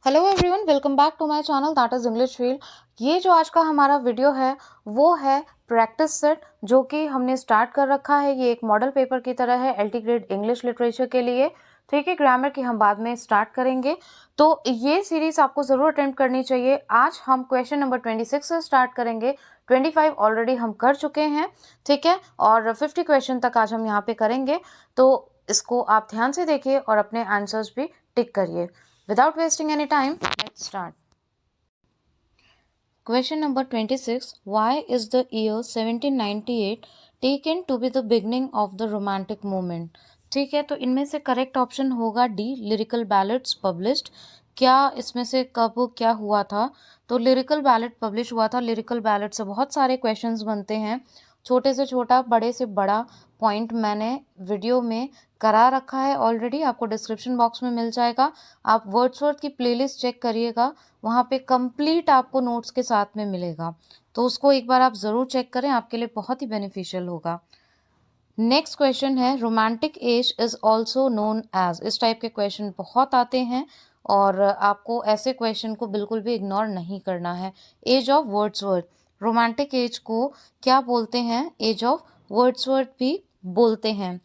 Hello everyone, welcome back to my channel that is English field. ये जो आज का हमारा वीडियो है वो है प्रैक्टिस सेट, जो कि हमने स्टार्ट कर रखा है। ये एक मॉडल पेपर की तरह है एलटी ग्रेड इंग्लिश लिटरेचर के लिए। ठीक है, ग्रामर की हम बाद में स्टार्ट करेंगे, तो ये सीरीज़ आपको ज़रूर अटेम्प्ट करनी चाहिए। आज हम क्वेश्चन नंबर 26 से स्टार्ट करेंगे। 25 ऑलरेडी हम कर चुके हैं, ठीक है, और 50 क्वेश्चन तक आज हम यहाँ पे करेंगे। तो इसको आप ध्यान से देखिए और अपने आंसर्स भी टिक करिए। Without wasting any time, let's start. Question number 26. Why is the year 1798 taken to be the beginning of the romantic movement? ठीक है, तो इनमें से करेक्ट ऑप्शन होगा डी, लिरिकल बैलेड्स पब्लिश्ड। क्या इसमें से कब क्या हुआ था? तो लिरिकल बैलेड पब्लिश हुआ था। लिरिकल बैलेड से बहुत सारे क्वेश्चंस बनते हैं, छोटे से छोटा बड़े से बड़ा पॉइंट मैंने वीडियो में करा रखा है ऑलरेडी, आपको डिस्क्रिप्शन बॉक्स में मिल जाएगा। आप वर्ड्सवर्थ की प्लेलिस्ट चेक करिएगा, वहाँ पे कंप्लीट आपको नोट्स के साथ में मिलेगा, तो उसको एक बार आप ज़रूर चेक करें, आपके लिए बहुत ही बेनिफिशियल होगा। नेक्स्ट क्वेश्चन है romantic age is also known age. इस टाइप के क्वेश्चन बहुत आते हैं और आपको ऐसे क्वेश्चन को बिल्कुल भी इग्नोर नहीं करना है। Age of Wordsworth, romantic age को क्या बोलते हैं? एज ऑफ वर्ड्सवर्थ भी बोलते हैं।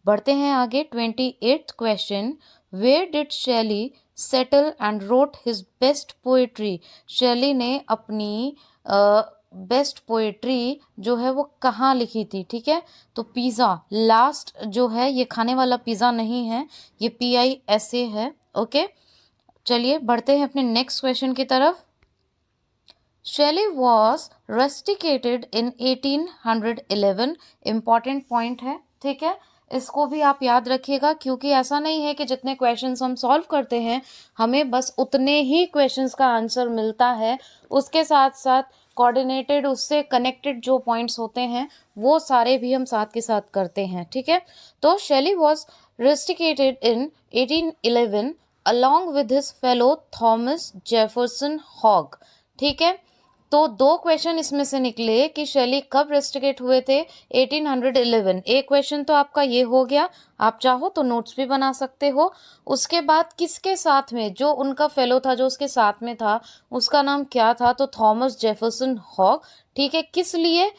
बढ़ते हैं आगे। 28th क्वेश्चन, वेयर डिड शैली settle and wrote his best poetry. शैली ने अपनी बेस्ट पोएट्री जो है वो कहाँ लिखी थी? ठीक है, तो पिज़्ज़ा, लास्ट जो है ये खाने वाला पिज़्ज़ा नहीं है, ये PISA है। ओके, चलिए बढ़ते हैं अपने नेक्स्ट क्वेश्चन की तरफ। Shelley was rusticated in 1811। Important point है, ठीक है, इसको भी आप याद रखिएगा, क्योंकि ऐसा नहीं है कि जितने क्वेश्चंस हम सॉल्व करते हैं हमें बस उतने ही क्वेश्चंस का आंसर मिलता है, उसके साथ साथ कोऑर्डिनेटेड, उससे कनेक्टेड जो पॉइंट्स होते हैं वो सारे भी हम साथ के साथ करते हैं। ठीक है, तो Shelley was rusticated in 1811 along with his fellow Thomas Jefferson Hogg. ठीक है, तो दो क्वेश्चन इसमें से निकले कि शैली कब रेस्टिकेट हुए थे? 1811। एक क्वेश्चन तो आपका ये हो गया, आप चाहो तो नोट्स भी बना सकते हो। उसके बाद किसके साथ में, जो उनका फेलो था, जो उसके साथ में था, उसका नाम क्या था? तो थॉमस जेफरसन हॉग। ठीक है, किस लिए?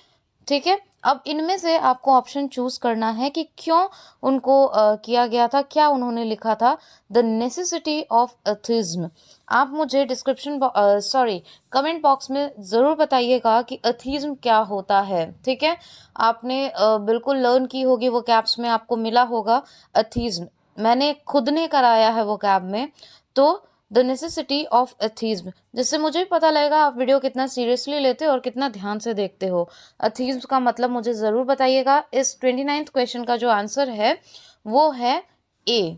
ठीक है, अब इनमें से आपको ऑप्शन चूज करना है कि क्यों उनको किया गया था, क्या उन्होंने लिखा था। The necessity of atheism. आप मुझे डिस्क्रिप्शन कमेंट बॉक्स में ज़रूर बताइएगा कि एथिज्म क्या होता है। ठीक है, आपने बिल्कुल लर्न की होगी, वो कैब्स में आपको मिला होगा एथिज्म, मैंने खुद ने कराया है वो कैब में। तो द नेसेसिटी ऑफ एथिज्म, जिससे मुझे भी पता लगेगा आप वीडियो कितना सीरियसली लेते हो और कितना ध्यान से देखते हो। एथिज्म का मतलब मुझे ज़रूर बताइएगा। इस 29th क्वेश्चन का जो आंसर है वो है ए।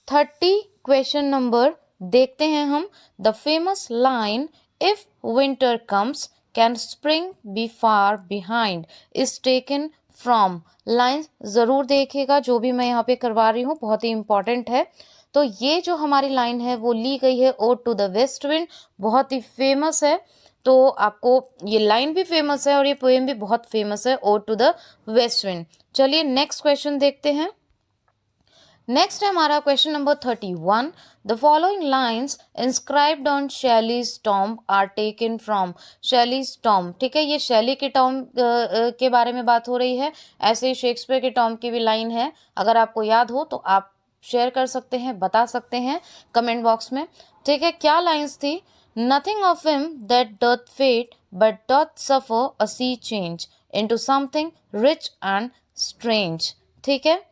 30 क्वेश्चन नंबर देखते हैं हम। The famous line if winter comes can spring be far behind is taken from. Line ज़रूर देखिएगा, जो भी मैं यहाँ पे करवा रही हूँ बहुत ही इंपॉर्टेंट है। तो ये जो हमारी लाइन है वो ली गई है ode to the west wind, बहुत ही फेमस है। तो आपको ये लाइन भी फेमस है और ये पोएम भी बहुत फेमस है, ode to the west wind. चलिए नेक्स्ट क्वेश्चन देखते हैं। नेक्स्ट है हमारा question number 31। The following lines inscribed on Shelley's tomb are taken from. Shelley's tomb, ठीक है, ये शैली के टॉम्ब के बारे में बात हो रही है। ऐसे ही शेक्सपियर के टॉम्ब की भी लाइन है, अगर आपको याद हो तो आप शेयर कर सकते हैं, बता सकते हैं कमेंट बॉक्स में। ठीक है, क्या लाइन्स थी? Nothing of him that doth fade but doth suffer a sea change into something rich and strange. ठीक है,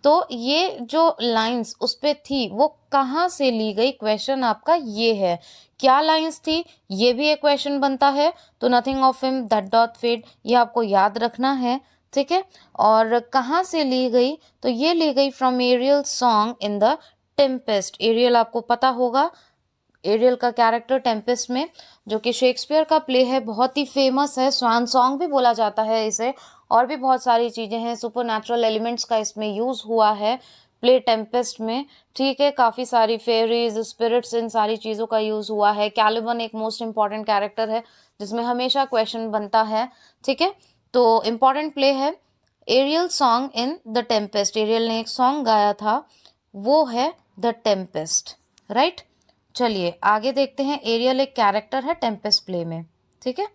तो ये जो लाइंस उस पे थी वो कहाँ से ली गई? क्वेश्चन आपका ये है, क्या लाइंस थी, ये भी एक क्वेश्चन बनता है। तो nothing of him that doth fade, ये आपको याद रखना है। ठीक है, और कहाँ से ली गई? तो ये ली गई from Ariel song in the Tempest. Ariel आपको पता होगा, एरियल का कैरेक्टर टेम्पेस्ट में, जो कि शेक्सपियर का प्ले है, बहुत ही फेमस है, स्वान सॉन्ग भी बोला जाता है इसे, और भी बहुत सारी चीज़ें हैं, सुपरनैचुरल एलिमेंट्स का इसमें यूज़ हुआ है प्ले टेम्पेस्ट में। ठीक है, काफ़ी सारी फेरीज, स्पिरिट्स, इन सारी चीज़ों का यूज़ हुआ है। कैलिबन एक मोस्ट इंपॉर्टेंट कैरेक्टर है जिसमें हमेशा क्वेश्चन बनता है। ठीक है, तो इम्पॉर्टेंट प्ले है Ariel song in the Tempest. Ariel ने एक सॉन्ग गाया था, वो है द टेम्पेस्ट, राइट। चलिए आगे देखते हैं। एरियल एक कैरेक्टर है टेम्पेस्ट प्ले में, ठीक है।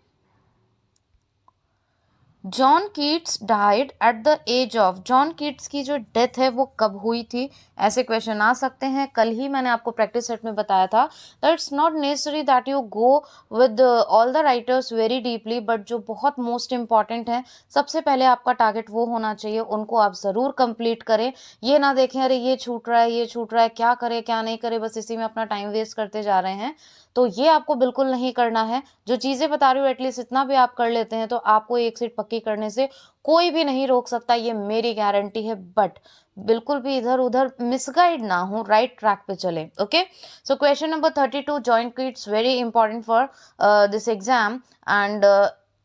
John Keats died at the age of, John Keats की जो डेथ है वो कब हुई थी, ऐसे क्वेश्चन आ सकते हैं। कल ही मैंने आपको प्रैक्टिस सेट में बताया था that it's not necessary that you go with all the writers very deeply, but जो बहुत मोस्ट इंपॉर्टेंट है सबसे पहले आपका टारगेट वो होना चाहिए, उनको आप ज़रूर कंप्लीट करें। ये ना देखें अरे ये छूट रहा है ये छूट रहा है, क्या करें क्या नहीं करें, बस इसी में अपना टाइम वेस्ट करते जा रहे हैं। तो ये आपको बिल्कुल नहीं करना है। जो चीज़ें बता रही हूँ एटलीस्ट इतना भी आप कर लेते हैं तो आपको एक सीट पक्की करने से कोई भी नहीं रोक सकता, ये मेरी गारंटी है। बट बिल्कुल भी इधर उधर मिसगाइड ना हो, राइट ट्रैक पे चले। Okay, so question number 32, joint Keats very important for this exam and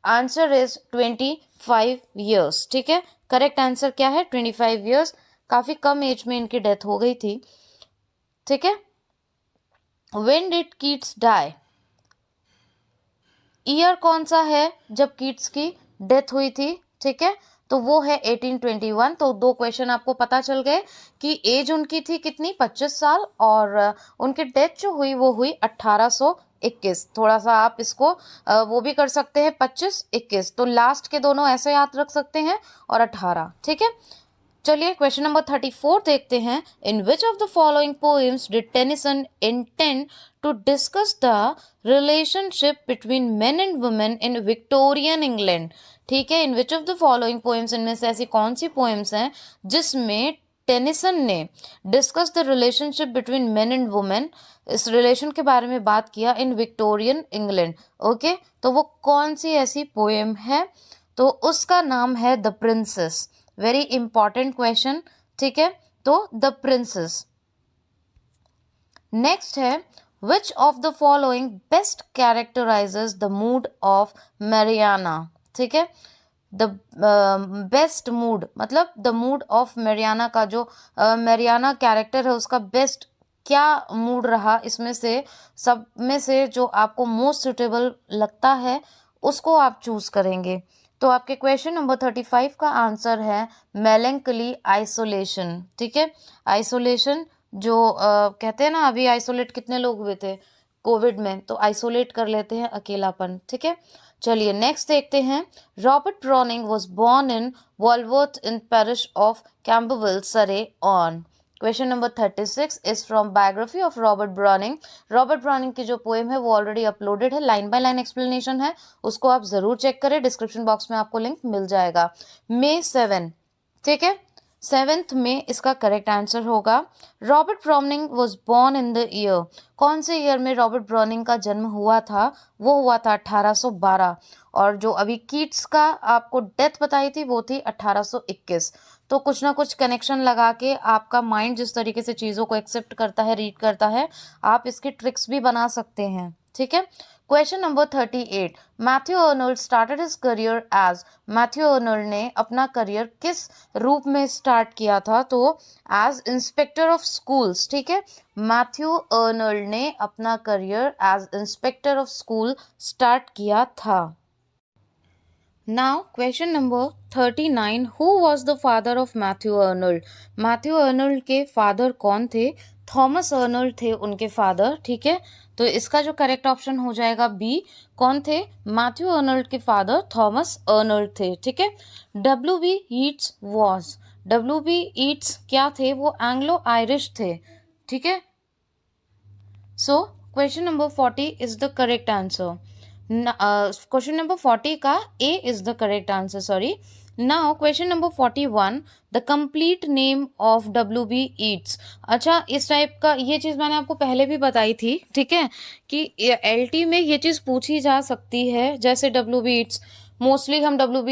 answer is 25 years, ठीक है। करेक्ट आंसर क्या है? 25 ईयर्स। काफी कम एज में इनकी डेथ हो गई थी, ठीक है। When did Keats die? Year कौन सा है जब कीट्स की डेथ हुई थी, ठीक है, तो वो है 1821। तो दो क्वेश्चन आपको पता चल गए कि एज उनकी थी कितनी, 25 साल, और उनकी डेथ जो हुई वो हुई 1821। थोड़ा सा आप इसको वो भी कर सकते हैं 25-21, तो लास्ट के दोनों ऐसे याद रख सकते हैं और 18, ठीक है। चलिए क्वेश्चन नंबर 34 देखते हैं। In which of the following poems did Tennyson intend to discuss the relationship between men and women in Victorian England, ठीक है। In which of the following poems, इनमें से ऐसी कौन सी पोएम्स हैं जिसमें टेनिसन ने discuss the relationship between men and women, इस रिलेशन के बारे में बात किया इन विक्टोरियन इंग्लैंड। ओके, तो वो कौन सी ऐसी पोएम है? तो उसका नाम है the princess. Very important question, ठीक है। तो द प्रिंसेस। नेक्स्ट है विच of the following best कैरेक्टराइजेस the mood off Mariana, ठीक है। द बेस्ट मूड मतलब द मूड ऑफ मैरियाना का जो मैरियाना कैरेक्टर है उसका बेस्ट क्या मूड रहा, इसमें से सब में से जो आपको मोस्ट सुटेबल लगता है उसको आप चूज करेंगे। तो आपके क्वेश्चन नंबर 35 का आंसर है मेलैंकली आइसोलेशन, ठीक है। आइसोलेशन जो कहते हैं ना, अभी आइसोलेट कितने लोग हुए थे कोविड में, तो आइसोलेट कर लेते हैं अकेलापन, ठीक है। चलिए नेक्स्ट देखते हैं। Robert Browning was born in Walworth in parish of Camberwell, Surrey, on. Question number 36 is from biography of Robert Browning. Robert Browning की जो पोएम है वो ऑलरेडी अपलोडेड है, लाइन बाय लाइन एक्सप्लेनेशन है, उसको आप जरूर चेक करें, डिस्क्रिप्शन बॉक्स में आपको लिंक मिल जाएगा। May 7, ठीक है, 7th में इसका करेक्ट आंसर होगा। Robert Browning was born in the year, कौन से ईयर में रॉबर्ट ब्राउनिंग का जन्म हुआ था? वो हुआ था 1812, और जो अभी कीट्स का आपको डेथ बताई थी वो थी 1821। तो कुछ ना कुछ कनेक्शन लगा के आपका माइंड जिस तरीके से चीज़ों को एक्सेप्ट करता है, रीड करता है, आप इसके ट्रिक्स भी बना सकते हैं, ठीक है। Question number 38, Matthew Arnold started his career as, Matthew Arnold ने अपना करियर किस रूप में स्टार्ट किया था? तो एज इंस्पेक्टर ऑफ स्कूल्स, ठीक है। मैथ्यू अर्नोल्ड ने अपना career as inspector of school start किया था। Now question number 39, who was the father of Matthew Arnold? Matthew Arnold के फादर कौन थे? थॉमस अर्नोल्ड थे उनके फादर, ठीक है। तो इसका जो करेक्ट ऑप्शन हो जाएगा बी। कौन थे? मैथ्यू अर्नोल्ड के फादर थॉमस अर्नोल्ड थे, ठीक है। W.B. Yeats was, W.B. Yeats क्या थे? वो एंग्लो आयरिश थे, ठीक है। So question number 40 is the correct answer. Question number 40 का A is the correct answer, sorry. Now question number 41, the complete name of W.B. Yeats. अच्छा, इस type का ये चीज़ मैंने आपको पहले भी बताई थी, ठीक है, कि LT में ये चीज़ पूछी जा सकती है। जैसे W.B. ईट्स, मोस्टली हम W.B.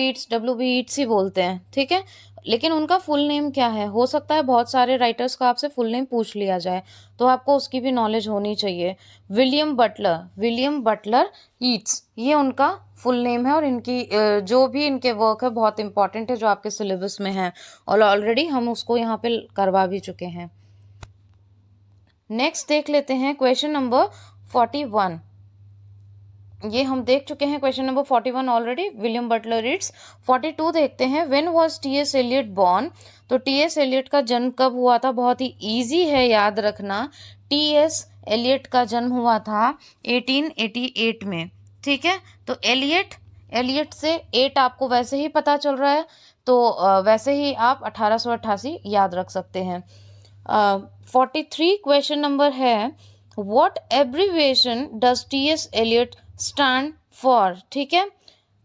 ईट्स ही बोलते हैं, ठीक है, लेकिन उनका फुल नेम क्या है? हो सकता है बहुत सारे राइटर्स का आपसे फुल नेम पूछ लिया जाए, तो आपको उसकी भी नॉलेज होनी चाहिए। विलियम बटलर ईट्स, ये उनका फुल नेम है, और इनकी जो भी इनके वर्क है बहुत इंपॉर्टेंट है जो आपके सिलेबस में है, और ऑलरेडी हम उसको यहाँ पे करवा भी चुके हैं। नेक्स्ट देख लेते हैं क्वेश्चन नंबर 41। ये हम देख चुके हैं question number 41 already, William Butler Yeats. 42 देखते हैं। When was T.S. Eliot born? तो T.S. एलियट का जन्म कब हुआ था? बहुत ही इजी है याद रखना। टी.एस. एलियट का जन्म हुआ था 1888 में, ठीक है। तो एलियट से 8 आपको वैसे ही पता चल रहा है, तो वैसे ही आप 1888 याद रख सकते हैं। 43 क्वेश्चन नंबर है, what abbreviation does T S. Eliot stand for, ठीक है।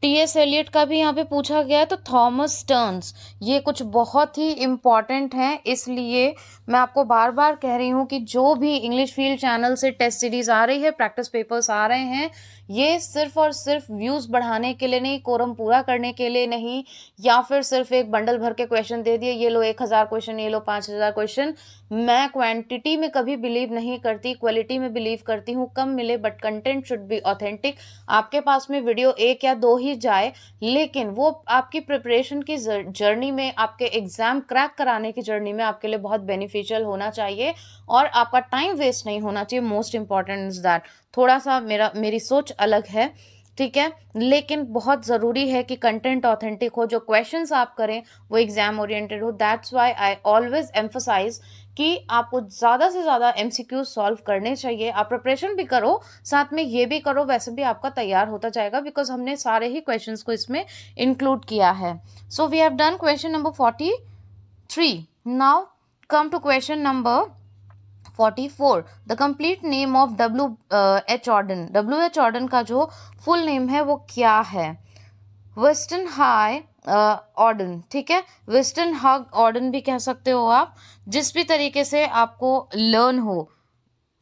टी.एस. एलियट का भी यहाँ पे पूछा गया है, तो थॉमस स्टर्न्स, ये कुछ बहुत ही इम्पॉर्टेंट हैं, इसलिए मैं आपको बार बार कह रही हूँ कि जो भी इंग्लिश फील्ड चैनल से टेस्ट सीरीज आ रही है, प्रैक्टिस पेपर्स आ रहे हैं, ये सिर्फ और सिर्फ व्यूज़ बढ़ाने के लिए नहीं, कोरम पूरा करने के लिए नहीं, या फिर सिर्फ एक बंडल भर के क्वेश्चन दे दिए, ये लो 1000 क्वेश्चन, ये लो 5000 क्वेश्चन। मैं क्वांटिटी में कभी बिलीव नहीं करती, क्वालिटी में बिलीव करती हूँ। कम मिले but content should be authentic. आपके पास में वीडियो 1 या 2 ही जाए, लेकिन वो आपकी प्रिपरेशन की जर्नी में, आपके एग्जाम क्रैक कराने की जर्नी में आपके लिए बहुत बेनिफिशियल होना चाहिए, और आपका टाइम वेस्ट नहीं होना चाहिए। Most important is that. थोड़ा सा मेरी सोच अलग है, ठीक है, लेकिन बहुत ज़रूरी है कि कंटेंट ऑथेंटिक हो, जो क्वेश्चंस आप करें वो एग्जाम ओरिएंटेड हो। That's why I always emphasize कि आपको ज़्यादा से ज़्यादा एमसीक्यू सॉल्व करने चाहिए। आप प्रिपरेशन भी करो, साथ में ये भी करो, वैसे भी आपका तैयार होता जाएगा, बिकॉज हमने सारे ही क्वेश्चंस को इसमें इंक्लूड किया है। So we have done question number 43। Now come to question number 44। The complete name of W.H. Auden. W.H. Auden का जो फुल नेम है वो क्या है? वेस्टर्न हाई ऑर्डन, ठीक है, वेस्टर्न हग ऑर्डन भी कह सकते हो आप। जिस भी तरीके से आपको लर्न हो,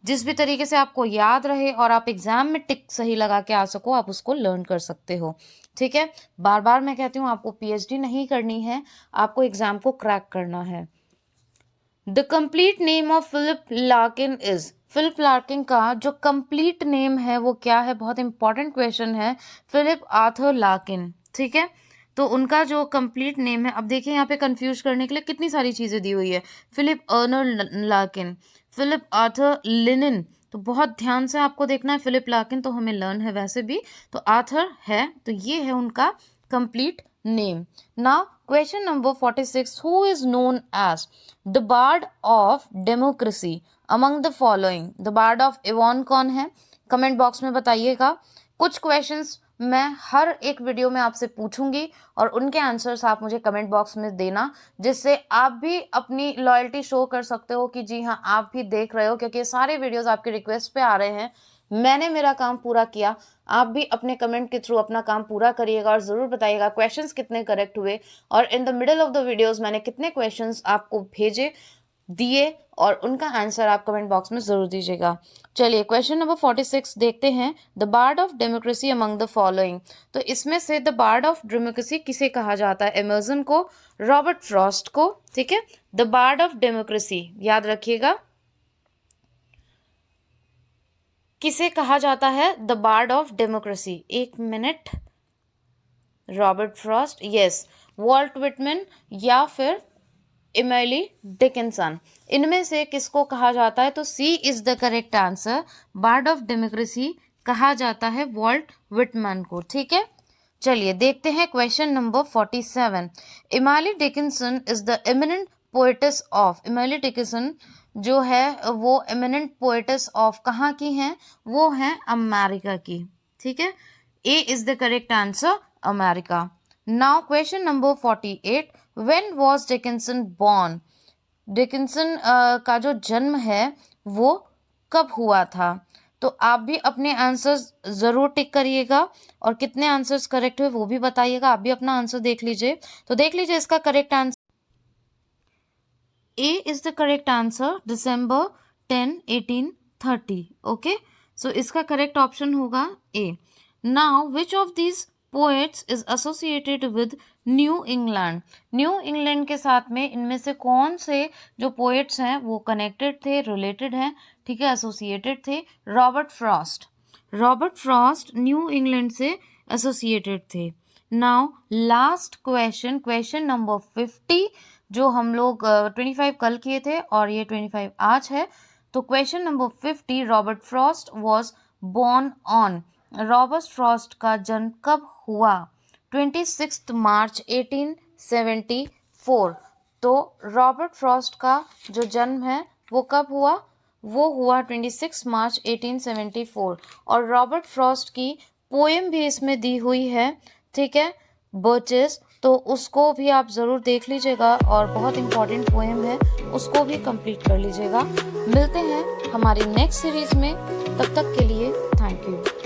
जिस भी तरीके से आपको याद रहे और आप एग्जाम में टिक सही लगा के आ सको, आप उसको लर्न कर सकते हो, ठीक है। बार बार मैं कहती हूँ, आपको पीएचडी नहीं करनी है, आपको एग्जाम को क्रैक करना है। The complete name of Philip Larkin is. Philip Larkin का जो कंप्लीट नेम है वो क्या है? बहुत इंपॉर्टेंट क्वेश्चन है। फिलिप आर्थर लार्किन, ठीक है। तो उनका जो कंप्लीट नेम है, अब देखिए यहाँ पे कंफ्यूज करने के लिए कितनी सारी चीज़ें दी हुई है। Philip Arner Larkin, Philip Arthur Lennon, तो बहुत ध्यान से आपको देखना है। फिलिप लार्किन तो हमें लर्न है वैसे भी, तो आर्थर है, तो ये है उनका complete name. Now question number 46, who is known as the bard of democracy among the following. The bard of Avon कौन है? कमेंट बॉक्स में बताइएगा। कुछ क्वेश्चंस मैं हर एक वीडियो में आपसे पूछूंगी और उनके आंसर्स आप मुझे कमेंट बॉक्स में देना, जिससे आप भी अपनी लॉयल्टी शो कर सकते हो कि जी हाँ, आप भी देख रहे हो, क्योंकि ये सारे वीडियोस आपके रिक्वेस्ट पे आ रहे हैं। मैंने मेरा काम पूरा किया, आप भी अपने कमेंट के थ्रू अपना काम पूरा करिएगा और ज़रूर बताइएगा क्वेश्चंस कितने करेक्ट हुए, और in the middle of the videos मैंने कितने क्वेश्चंस आपको भेजे दिए, और उनका आंसर आप कमेंट बॉक्स में ज़रूर दीजिएगा। चलिए क्वेश्चन नंबर 46 देखते हैं। The bard of democracy among the following. तो इसमें से द बार्ड ऑफ डेमोक्रेसी किसे कहा जाता है? एमर्सन को, रॉबर्ट फ्रॉस्ट को, ठीक है। द बार्ड ऑफ डेमोक्रेसी याद रखिएगा, किसे कहा जाता है? The bard of democracy. एक minute, Robert Frost, yes, Walt Whitman या फिर इमैली डिकिंसन, इनमें से किसको कहा जाता है? तो C is the correct answer. Bard of democracy कहा जाता है वॉल्ट विटमैन को, ठीक है। चलिए देखते हैं question number 47। Emily Dickinson is the eminent poetess of. Emily Dickinson जो है वो एमिनेंट पोएटेस ऑफ कहाँ की हैं? वो हैं अमेरिका की, ठीक है। A is the correct answer, America. Now question number 48। When was Dickinson born? Dickinson का जो जन्म है वो कब हुआ था? तो आप भी अपने आंसर्स ज़रूर टिक करिएगा, और कितने आंसर्स करेक्ट हुए वो भी बताइएगा। आप भी अपना आंसर देख लीजिए। तो देख लीजिए इसका correct answer, A is the correct answer, December 10, 1830। Okay, so इसका करेक्ट ऑप्शन होगा A. Now which of these poets is associated with New England? New England के साथ में इनमें से कौन से जो पोएट्स हैं वो कनेक्टेड थे, रिलेटेड हैं, ठीक है, एसोसिएटेड थे? Robert Frost. Robert Frost new England से एसोसिएटेड थे। Now last question, question number 50, जो हम लोग 25 कल किए थे और ये 25 आज है। तो question number 50, Robert Frost was born on. Robert Frost का जन्म कब हुआ? 26 मार्च 1874। तो रॉबर्ट फ्रॉस्ट का जो जन्म है वो कब हुआ? वो हुआ 26 मार्च 1874। और रॉबर्ट फ्रॉस्ट की पोएम भी इसमें दी हुई है, ठीक है, बर्चेस, तो उसको भी आप ज़रूर देख लीजिएगा और बहुत इंपॉर्टेंट पोएम है, उसको भी कंप्लीट कर लीजिएगा। मिलते हैं हमारी नेक्स्ट सीरीज़ में, तब तक के लिए थैंक यू।